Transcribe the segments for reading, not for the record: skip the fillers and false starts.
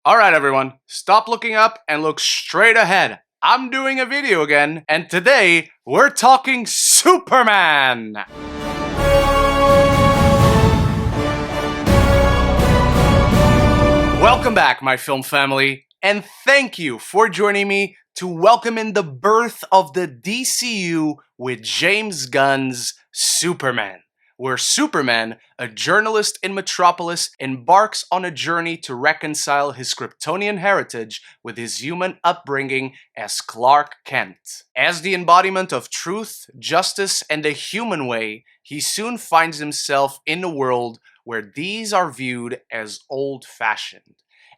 Alright everyone, stop looking up and look straight ahead. I'm doing a video again, and today we're talking Superman! Welcome back, my film family, and thank you for joining me to welcome in the birth of the DCU with James Gunn's Superman, where Superman, a journalist in Metropolis, embarks on a journey to reconcile his Kryptonian heritage with his human upbringing as Clark Kent. As the embodiment of truth, justice, and the human way, he soon finds himself in a world where these are viewed as old-fashioned.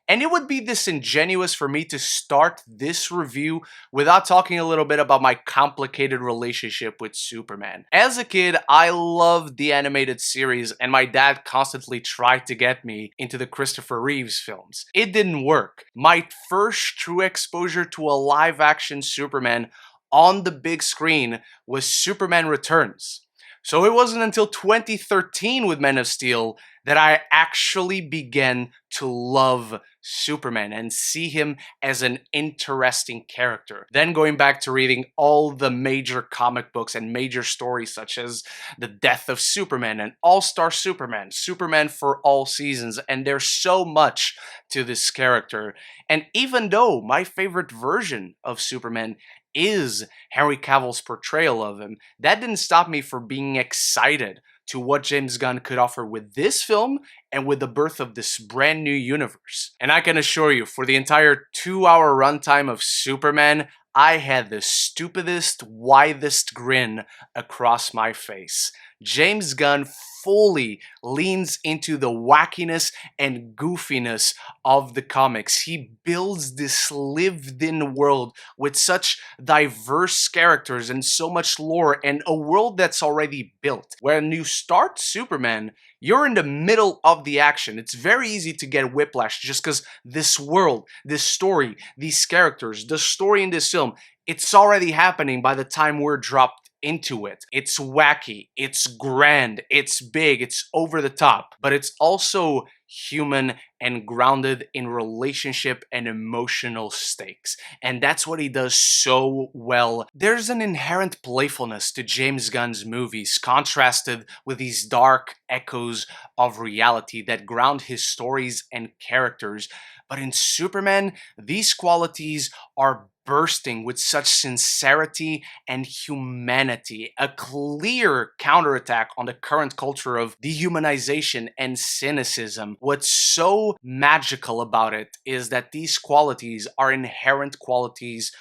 And it would be disingenuous for me to start this review without talking a little bit about my complicated relationship with Superman. As a kid, I loved the animated series, and my dad constantly tried to get me into the Christopher Reeves films. It didn't work. My first true exposure to a live-action Superman on the big screen was Superman Returns. So it wasn't until 2013 with Men of Steel that I actually began to love Superman and see him as an interesting character. Then going back to reading all the major comic books and major stories such as The Death of Superman and All-Star Superman, Superman for All Seasons, and there's so much to this character. And even though my favorite version of Superman is Henry Cavill's portrayal of him, that didn't stop me from being excited to what James Gunn could offer with this film and with the birth of this brand new universe. And I can assure you, for the entire 2-hour runtime of Superman, I had the stupidest, widest grin across my face. James Gunn fully leans into the wackiness and goofiness of the comics. He builds this lived-in world with such diverse characters and so much lore and a world that's already built. When you start Superman, you're in the middle of the action. It's very easy to get whiplash just because this world, this story, these characters, the story in this film, it's already happening by the time we're dropped into it. It's wacky, it's grand, it's big, it's over the top, but it's also human and grounded in relationship and emotional stakes. And that's what he does so well. There's an inherent playfulness to James Gunn's movies, contrasted with these dark echoes of reality that ground his stories and characters. But in Superman, these qualities are bursting with such sincerity and humanity, a clear counterattack on the current culture of dehumanization and cynicism. What's so magical about it is that these qualities are inherent qualities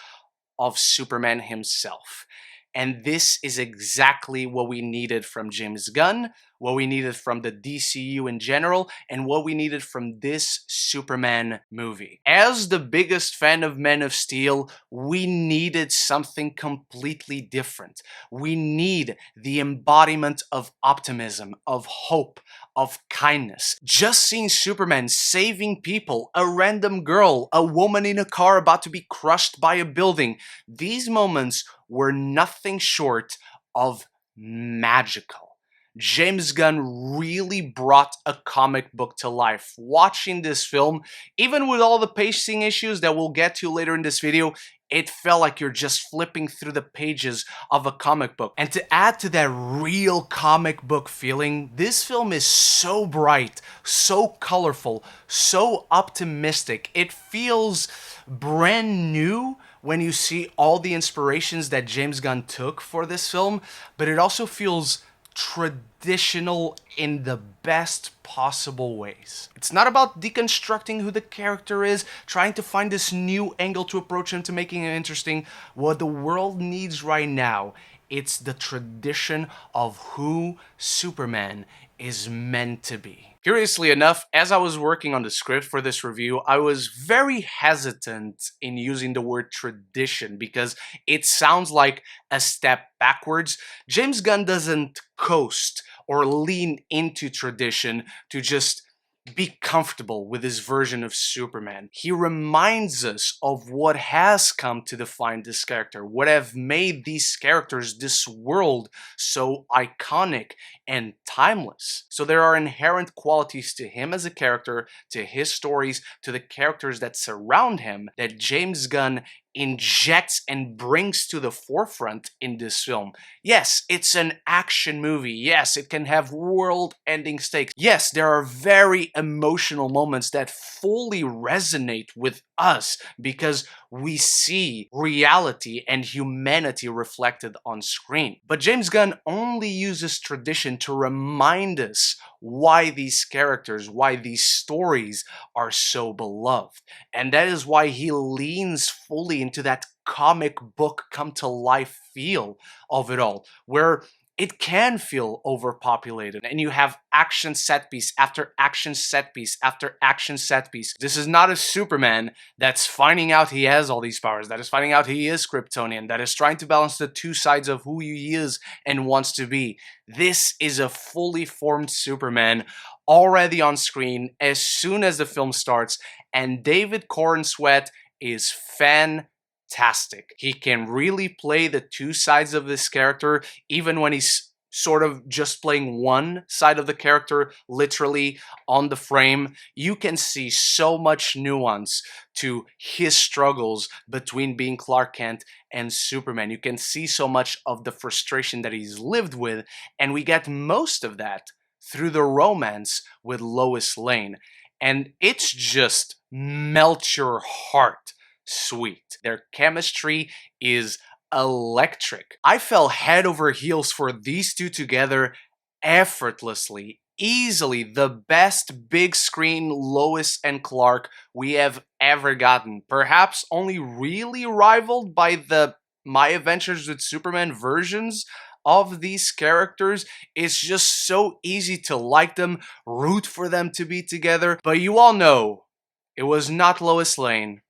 of Superman himself. And this is exactly what we needed from James Gunn, what we needed from the DCU in general, and what we needed from this Superman movie. As the biggest fan of Men of Steel, we needed something completely different. We need the embodiment of optimism, of hope, of kindness. Just seeing Superman saving people, a random girl, a woman in a car about to be crushed by a building, these moments were nothing short of magical. James Gunn really brought a comic book to life. Watching this film, even with all the pacing issues that we'll get to later in this video, it felt like you're just flipping through the pages of a comic book. And to add to that real comic book feeling, this film is so bright, so colorful, so optimistic. It feels brand new when you see all the inspirations that James Gunn took for this film, but it also feels traditional in the best possible ways. It's not about deconstructing who the character is, trying to find this new angle to approach him to making it interesting. What the world needs right now, it's the tradition of who Superman is meant to be. Curiously enough, as I was working on the script for this review, I was very hesitant in using the word tradition because it sounds like a step backwards. James Gunn doesn't coast or lean into tradition to just be comfortable with his version of Superman. He reminds us of what has come to define this character, what have made these characters, this world, so iconic and timeless. So there are inherent qualities to him as a character, to his stories, to the characters that surround him, that James Gunn injects and brings to the forefront in this film. Yes, it's an action movie. Yes, it can have world-ending stakes. Yes, there are very emotional moments that fully resonate with us because we see reality and humanity reflected on screen. But James Gunn only uses tradition to remind us why these characters, why these stories are so beloved. And that is why he leans fully into that comic book come to life feel of it all, where it can feel overpopulated and you have action set piece after action set piece after action set piece. This is not a Superman that's finding out he has all these powers, that is finding out he is Kryptonian, that is trying to balance the two sides of who he is and wants to be. This is a fully formed Superman already on screen as soon as the film starts, and David Corenswet is fantastic. He can really play the two sides of this character, even when he's sort of just playing one side of the character, literally on the frame. You can see so much nuance to his struggles between being Clark Kent and Superman. You can see so much of the frustration that he's lived with, and we get most of that through the romance with Lois Lane. And it's just melt your heart sweet. Their chemistry is electric. I fell head over heels for these two together effortlessly. Easily the best big screen Lois and Clark we have ever gotten. Perhaps only really rivaled by the My Adventures with Superman versions of these characters. It's just so easy to like them, root for them to be together. But you all know, it was not Lois Lane.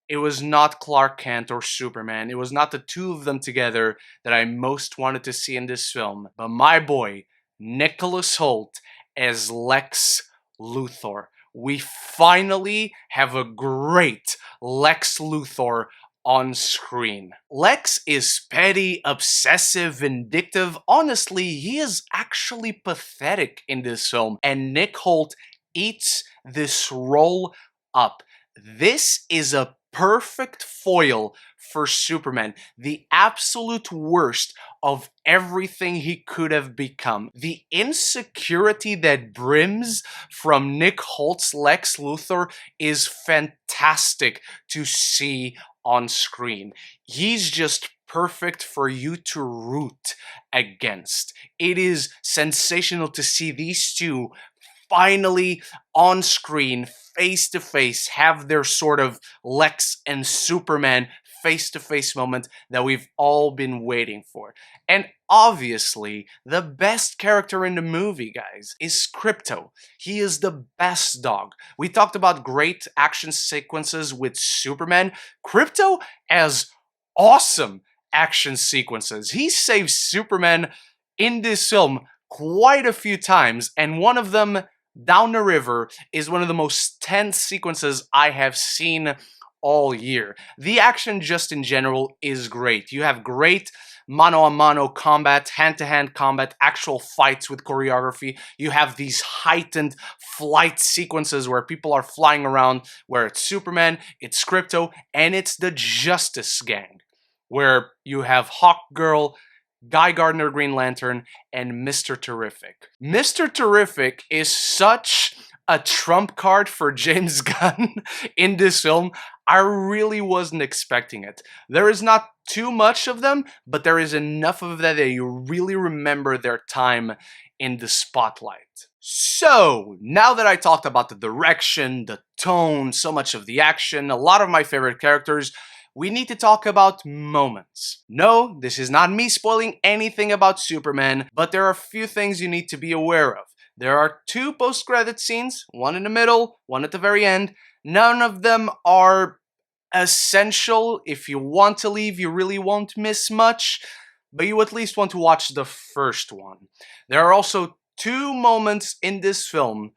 It was not Clark Kent or Superman. It was not the two of them together that I most wanted to see in this film. But my boy, Nicholas Hoult as Lex Luthor. We finally have a great Lex Luthor on screen. Lex is petty, obsessive, vindictive. Honestly, he is actually pathetic in this film. And Nick Hoult eats this role up. This is a perfect foil for Superman, the absolute worst of everything he could have become. The insecurity that brims from Nick Holt's Lex Luthor is fantastic to see on screen. He's just perfect for you to root against. It is sensational to see these two finally on screen, face to face, have their sort of Lex and Superman face to face moment that we've all been waiting for. And obviously, the best character in the movie, guys, is Krypto. He is the best dog. We talked about great action sequences with Superman. Krypto has awesome action sequences. He saves Superman in this film quite a few times, and one of them, Down the River, is one of the most tense sequences I have seen all year. The action just in general is great. You have great mano-a-mano combat, hand-to-hand combat, actual fights with choreography. You have these heightened flight sequences where people are flying around, where it's Superman, it's Krypto, and it's the Justice Gang, where you have Hawkgirl, Guy Gardner Green Lantern, and Mr. Terrific. Mr. Terrific is such a trump card for James Gunn in this film. I really wasn't expecting it. There is not too much of them, but there is enough of that that you really remember their time in the spotlight. So, now that I talked about the direction, the tone, so much of the action, a lot of my favorite characters, we need to talk about moments. No, this is not me spoiling anything about Superman, but there are a few things you need to be aware of. There are two post-credit scenes, one in the middle, one at the very end. None of them are essential. If you want to leave, you really won't miss much, but you at least want to watch the first one. There are also two moments in this film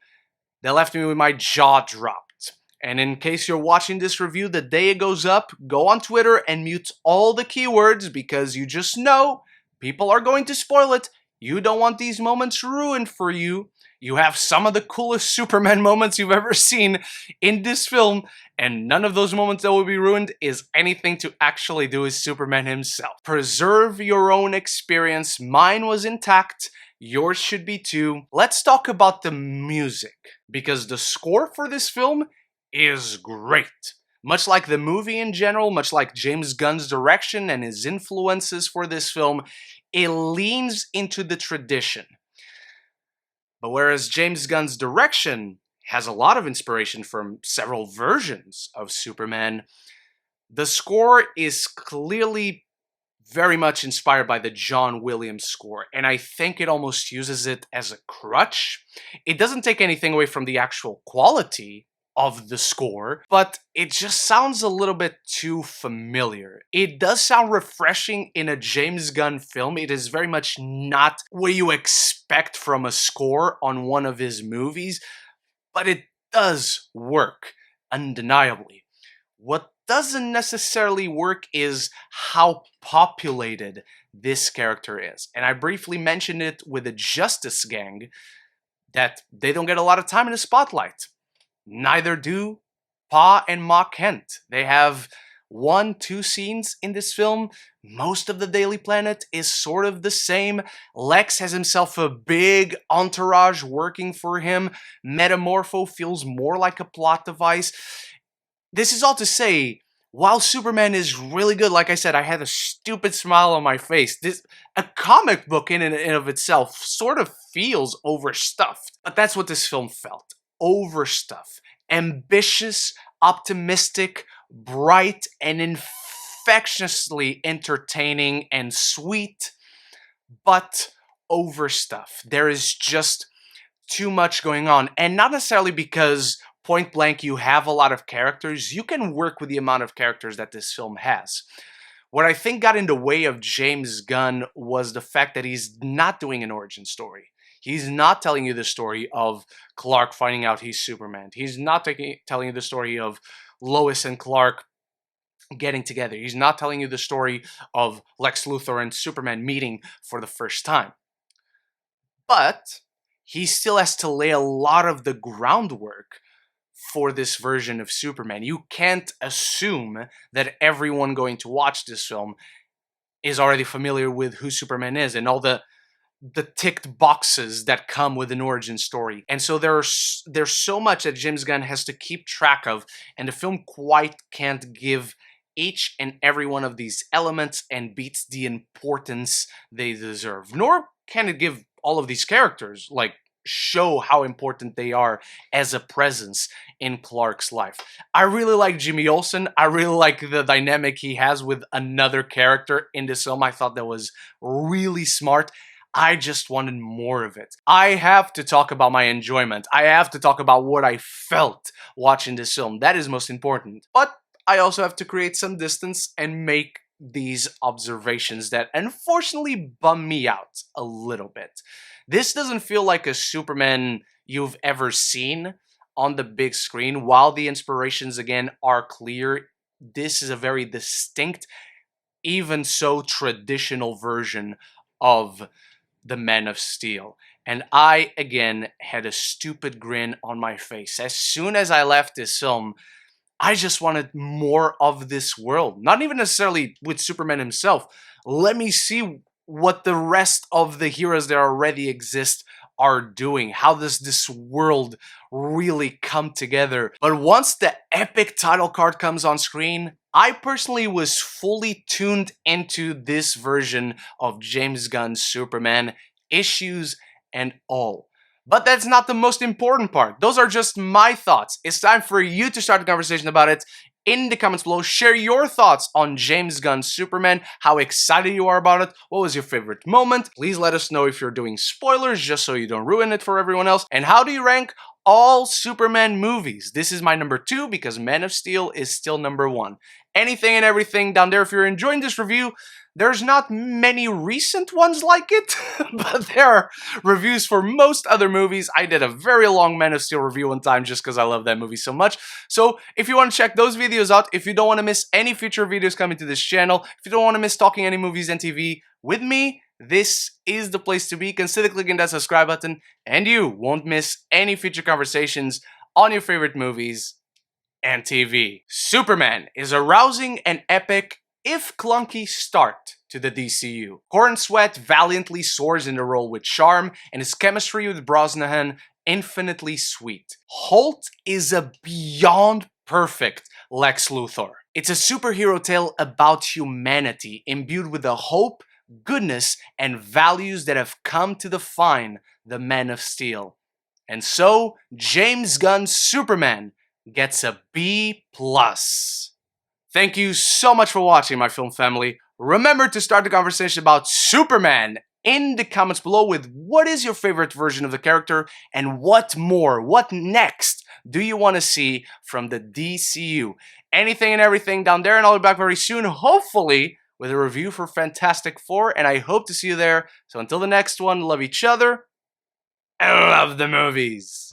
that left me with my jaw dropped. And in case you're watching this review the day it goes up, go on Twitter and mute all the keywords because you just know people are going to spoil it. You don't want these moments ruined for you. You have some of the coolest Superman moments you've ever seen in this film, and none of those moments that will be ruined is anything to actually do with Superman himself. Preserve your own experience. Mine was intact. Yours should be too. Let's talk about the music, because the score for this film is great. Much like the movie in general, much like James Gunn's direction and his influences for this film, it leans into the tradition. But whereas James Gunn's direction has a lot of inspiration from several versions of Superman, the score is clearly very much inspired by the John Williams score, and I think it almost uses it as a crutch. It doesn't take anything away from the actual quality of the score, but it just sounds a little bit too familiar. It does sound refreshing in a James Gunn film. It is very much not what you expect from a score on one of his movies, but it does work, undeniably. What doesn't necessarily work is how populated this character is. And I briefly mentioned it with the Justice Gang, that they don't get a lot of time in the spotlight. Neither do Pa and Ma Kent. They have 1-2 scenes in this film. Most of the Daily Planet is sort of the same. Lex has himself a big entourage working for him. Metamorpho feels more like a plot device. This is all to say, while Superman is really good, like I said, I had a stupid smile on my face. A comic book in and of itself sort of feels overstuffed. But that's what this film felt. Overstuffed. Ambitious, optimistic, bright, and infectiously entertaining and sweet, but overstuffed. There is just too much going on, and not necessarily because point blank you have a lot of characters. You can work with the amount of characters that this film has. What I think got in the way of James Gunn was the fact that he's not doing an origin story. He's not telling you the story of Clark finding out he's Superman. He's not telling you the story of Lois and Clark getting together. He's not telling you the story of Lex Luthor and Superman meeting for the first time. But he still has to lay a lot of the groundwork for this version of Superman. You can't assume that everyone going to watch this film is already familiar with who Superman is and all the ticked boxes that come with an origin story. And so there's so much that James Gunn has to keep track of, and the film quite can't give each and every one of these elements and beats the importance they deserve. Nor can it give all of these characters, like, show how important they are as a presence in Clark's life. I really like Jimmy Olsen. I really like the dynamic he has with another character in this film. I thought that was really smart. I just wanted more of it. I have to talk about my enjoyment. I have to talk about what I felt watching this film. That is most important. But I also have to create some distance and make these observations that unfortunately bum me out a little bit. This doesn't feel like a Superman you've ever seen on the big screen. While the inspirations, again, are clear, this is a very distinct, even so traditional version of the Man of Steel. And I, again, had a stupid grin on my face. As soon as I left this film, I just wanted more of this world. Not even necessarily with Superman himself. Let me see what the rest of the heroes that already exist are doing. How does this world really come together? But once the epic title card comes on screen, I personally was fully tuned into this version of James Gunn's Superman, issues and all. But that's not the most important part. Those are just my thoughts. It's time for you to start the conversation about it in the comments below. Share your thoughts on James Gunn's Superman, how excited you are about it, what was your favorite moment. Please let us know if you're doing spoilers just so you don't ruin it for everyone else. And how do you rank all Superman movies. This is my number 2 because Man of Steel is still number 1. Anything and everything down there. If you're enjoying this review, there's not many recent ones like it, but there are reviews for most other movies. I did a very long Man of Steel review one time just because I love that movie so much. So if you want to check those videos out, if you don't want to miss any future videos coming to this channel, if you don't want to miss talking any movies and TV with me, this is the place to be. Consider clicking that subscribe button and you won't miss any future conversations on your favorite movies and TV. Superman is a rousing and epic, if clunky, start to the DCU. Corenswet valiantly soars in the role with charm, and his chemistry with Brosnahan infinitely sweet. Hoult is a beyond perfect Lex Luthor. It's a superhero tale about humanity, imbued with the hope, goodness, and values that have come to define the Man of Steel. And so, James Gunn's Superman gets a B+. Thank you so much for watching, my film family. Remember to start the conversation about Superman in the comments below with what is your favorite version of the character and what next do you want to see from the DCU. Anything and everything down there, and I'll be back very soon, hopefully with a review for Fantastic Four, and I hope to see you there. So until the next one, love each other and love the movies.